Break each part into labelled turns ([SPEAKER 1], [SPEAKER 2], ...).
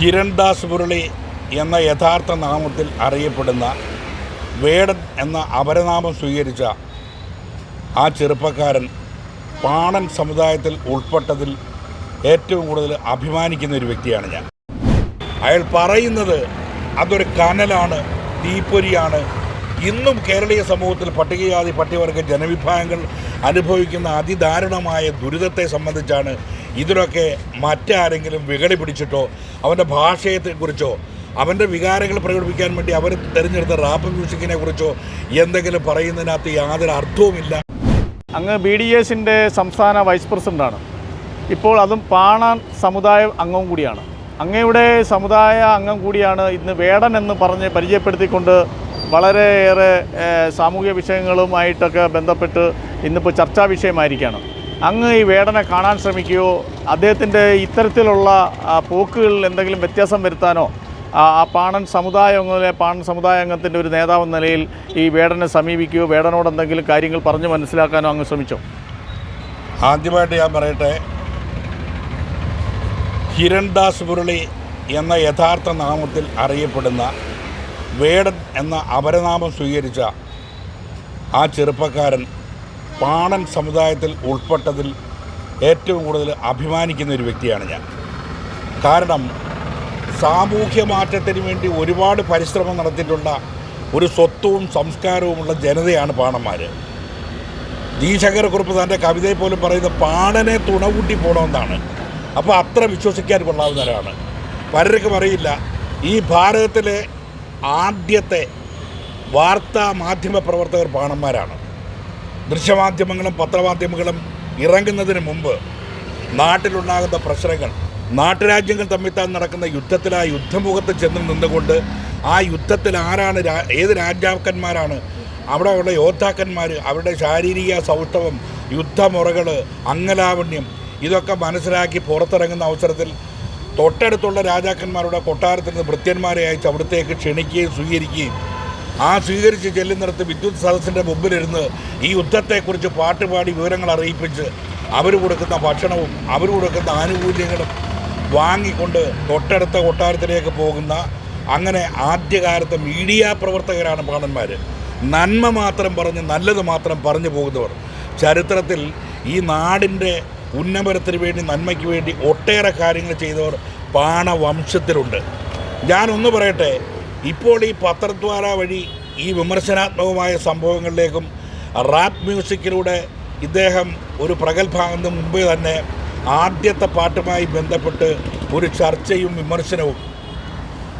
[SPEAKER 1] കിരൺദാസ് മുരളി എന്ന യഥാർത്ഥ നാമത്തിൽ അറിയപ്പെടുന്ന വേടൻ എന്ന അപരനാമം സ്വീകരിച്ച ആ ചെറുപ്പക്കാരൻ പാണൻ സമുദായത്തിൽ ഉൾപ്പെട്ടതിൽ ഏറ്റവും കൂടുതൽ അഭിമാനിക്കുന്ന ഒരു വ്യക്തിയാണ് ഞാൻ. അയാൾ പറയുന്നത് അതൊരു കനലാണ്, തീപ്പൊരിയാണ്. ഇന്നും കേരളീയ സമൂഹത്തിൽ പട്ടികജാതി പട്ടികവർഗ ജനവിഭാഗങ്ങൾ അനുഭവിക്കുന്ന അതിദാരുണമായ ദുരിതത്തെ സംബന്ധിച്ചാണ്. ഇതിലൊക്കെ മറ്റാരെങ്കിലും വികടി പിടിച്ചിട്ടോ അവൻ്റെ ഭാഷയെക്കുറിച്ചോ അവൻ്റെ വികാരങ്ങൾ പ്രകടിപ്പിക്കാൻ വേണ്ടി അവർ തിരഞ്ഞെടുത്ത റാപ്പ് മ്യൂസിക്കിനെ കുറിച്ചോ എന്തെങ്കിലും പറയുന്നതിനകത്ത് യാതൊരു അർത്ഥവുമില്ല.
[SPEAKER 2] അങ്ങ് BDS സംസ്ഥാന വൈസ് പ്രസിഡൻ്റാണ്. ഇപ്പോൾ അതും പാണാൻ സമുദായ അംഗവും കൂടിയാണ്. അങ്ങയുടെ സമുദായ അംഗം കൂടിയാണ്. ഇന്ന് വേടൻ എന്ന് പറഞ്ഞ് പരിചയപ്പെടുത്തിക്കൊണ്ട് വളരെയേറെ സാമൂഹിക വിഷയങ്ങളുമായിട്ടൊക്കെ ബന്ധപ്പെട്ട് ഇന്നിപ്പോൾ ചർച്ചാ വിഷയമായിരിക്കുകയാണ്. അങ്ങ് ഈ വേടനെ കാണാൻ ശ്രമിക്കുകയോ അദ്ദേഹത്തിൻ്റെ ഇത്തരത്തിലുള്ള പോക്കുകളിൽ എന്തെങ്കിലും വ്യത്യാസം വരുത്താനോ ആ പാണൻ സമുദായങ്ങളിലെ പാണൻ സമുദായ അംഗത്തിൻ്റെ ഒരു നേതാവെന്ന നിലയിൽ ഈ വേടനെ സമീപിക്കുകയോ വേടനോട് എന്തെങ്കിലും കാര്യങ്ങൾ പറഞ്ഞ് മനസ്സിലാക്കാനോ അങ്ങ് ശ്രമിച്ചോ?
[SPEAKER 1] ആദ്യമായിട്ട് ഞാൻ പറയട്ടെ, കിരൺദാസ് മുരളി എന്ന യഥാർത്ഥ നാമത്തിൽ അറിയപ്പെടുന്ന വേടൻ എന്ന അപരനാമം സ്വീകരിച്ച ആ ചെറുപ്പക്കാരൻ പാണൻ സമുദായത്തിൽ ഉൾപ്പെട്ടതിൽ ഏറ്റവും കൂടുതൽ അഭിമാനിക്കുന്ന ഒരു വ്യക്തിയാണ് ഞാൻ. കാരണം സാമൂഹ്യ മാറ്റത്തിന് വേണ്ടി ഒരുപാട് പരിശ്രമം നടത്തിയിട്ടുള്ള ഒരു സ്വത്വവും സംസ്കാരവുമുള്ള ജനതയാണ് പാണന്മാർ. ജി ശങ്കരക്കുറുപ്പ് തൻ്റെ കവിതയിൽ പോലും പറയുന്നത് പാണനെ തുണകൂട്ടി പോകണമെന്നാണ്. അപ്പോൾ അത്ര വിശ്വസിക്കാൻ കൊള്ളാവുന്നവരാണ്. പലർക്കും അറിയില്ല, ഈ ഭാരതത്തിലെ ആദ്യത്തെ വാർത്താ മാധ്യമ പ്രവർത്തകർ പാണന്മാരാണ്. ദൃശ്യമാധ്യമങ്ങളും പത്രമാധ്യമങ്ങളും ഇറങ്ങുന്നതിന് മുമ്പ് നാട്ടിലുണ്ടാകുന്ന പ്രശ്നങ്ങൾ, നാട്ടുരാജ്യങ്ങൾ തമ്മിൽ നടക്കുന്ന യുദ്ധത്തിൽ ആ യുദ്ധമുഖത്ത് ചെന്ന് നിന്നുകൊണ്ട് ആ യുദ്ധത്തിൽ ആരാണ് ഏത് രാജാക്കന്മാരാണ് അവിടെയുള്ള യോദ്ധാക്കന്മാർ, അവരുടെ ശാരീരിക സൗഷ്ഠവം, യുദ്ധമുറകൾ, അംഗലാവണ്യം ഇതൊക്കെ മനസ്സിലാക്കി പുറത്തിറങ്ങുന്ന അവസരത്തിൽ തൊട്ടടുത്തുള്ള രാജാക്കന്മാരുടെ കൊട്ടാരത്തിൽ നിന്ന് ഭൃത്യന്മാരെ അയച്ച് അവിടത്തേക്ക് ക്ഷണിക്കുകയും സ്വീകരിക്കുകയും ആ സ്വീകരിച്ച് ചെല്ലുന്നിടത്ത് വിദ്യുത് സദസ്സിൻ്റെ മുമ്പിലിരുന്ന് ഈ യുദ്ധത്തെക്കുറിച്ച് പാട്ടുപാടി വിവരങ്ങൾ അറിയിപ്പിച്ച് അവർ കൊടുക്കുന്ന ഭക്ഷണവും അവർ കൊടുക്കുന്ന ആനുകൂല്യങ്ങളും വാങ്ങിക്കൊണ്ട് തൊട്ടടുത്ത കൊട്ടാരത്തിലേക്ക് പോകുന്ന അങ്ങനെ ആദ്യകാലത്ത് മീഡിയ പ്രവർത്തകരാണ് പാണന്മാർ. നന്മ മാത്രം പറഞ്ഞ് നല്ലത് മാത്രം പറഞ്ഞു പോകുന്നവർ. ചരിത്രത്തിൽ ഈ നാടിൻ്റെ ഉന്നമനത്തിന് വേണ്ടി നന്മയ്ക്ക് വേണ്ടി ഒട്ടേറെ കാര്യങ്ങൾ ചെയ്തവർ പാണവംശത്തിലുണ്ട്. ഞാനൊന്ന് പറയട്ടെ, ഇപ്പോൾ ഈ പത്രദ്വാര വഴി ഈ വിമർശനാത്മകമായ സംഭവങ്ങളിലേക്കും റാപ്പ് മ്യൂസിക്കിലൂടെ ഇദ്ദേഹം ഒരു പ്രഗത്ഭമാകുന്നതിന് മുമ്പേ തന്നെ ആദ്യത്തെ പാട്ടുമായി ബന്ധപ്പെട്ട് ഒരു ചർച്ചയും വിമർശനവും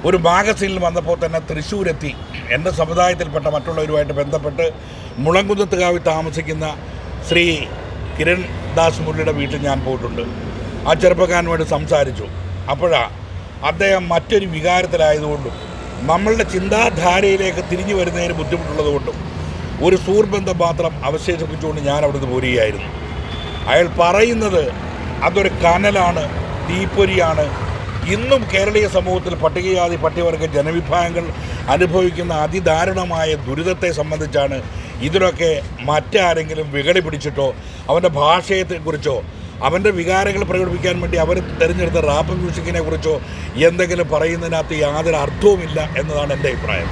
[SPEAKER 1] ഒരു മാഗസീനിൽ വന്നപ്പോൾ തന്നെ തൃശ്ശൂരെത്തി എൻ്റെ സമുദായത്തിൽപ്പെട്ട മറ്റുള്ളവരുമായിട്ട് ബന്ധപ്പെട്ട് മുളങ്കുന്നത്തുകാവിൽ താമസിക്കുന്ന ശ്രീ കിരൺദാസ് മുരളിയുടെ വീട്ടിൽ ഞാൻ പോയിട്ടുണ്ട്. ആ ചെറുപ്പക്കാരനുമായിട്ട് സംസാരിച്ചു. അപ്പോഴാണ് അദ്ദേഹം മറ്റൊരു വികാരത്തിലായതുകൊണ്ടും നമ്മളുടെ ചിന്താധാരയിലേക്ക് തിരിഞ്ഞു വരുന്നതിന് ബുദ്ധിമുട്ടുള്ളതുകൊണ്ടും ഒരു സുഹൃബന്ധം മാത്രം അവശേഷിപ്പിച്ചുകൊണ്ട് ഞാൻ അവിടുന്ന് പോരുകയായിരുന്നു. അയാൾ പറയുന്നത് അതൊരു കനലാണ്, തീപ്പൊരിയാണ്. ഇന്നും കേരളീയ സമൂഹത്തിൽ പട്ടികജാതി പട്ടികവർഗ ജനവിഭാഗങ്ങൾ അനുഭവിക്കുന്ന അതിദാരുണമായ ദുരിതത്തെ സംബന്ധിച്ചാണ്. ഇതിലൊക്കെ മറ്റാരെങ്കിലും വികടി പിടിച്ചിട്ടോ അവൻ്റെ ഭാഷയെക്കുറിച്ചോ അവൻ്റെ വികാരങ്ങൾ പ്രകടിപ്പിക്കാൻ വേണ്ടി അവർ തിരഞ്ഞെടുത്ത റാപ്പ് മ്യൂസിക്കിനെ കുറിച്ചോ എന്തെങ്കിലും പറയുന്നതിനകത്ത് യാതൊരു അർത്ഥവുമില്ല എന്നതാണ് എൻ്റെ അഭിപ്രായം.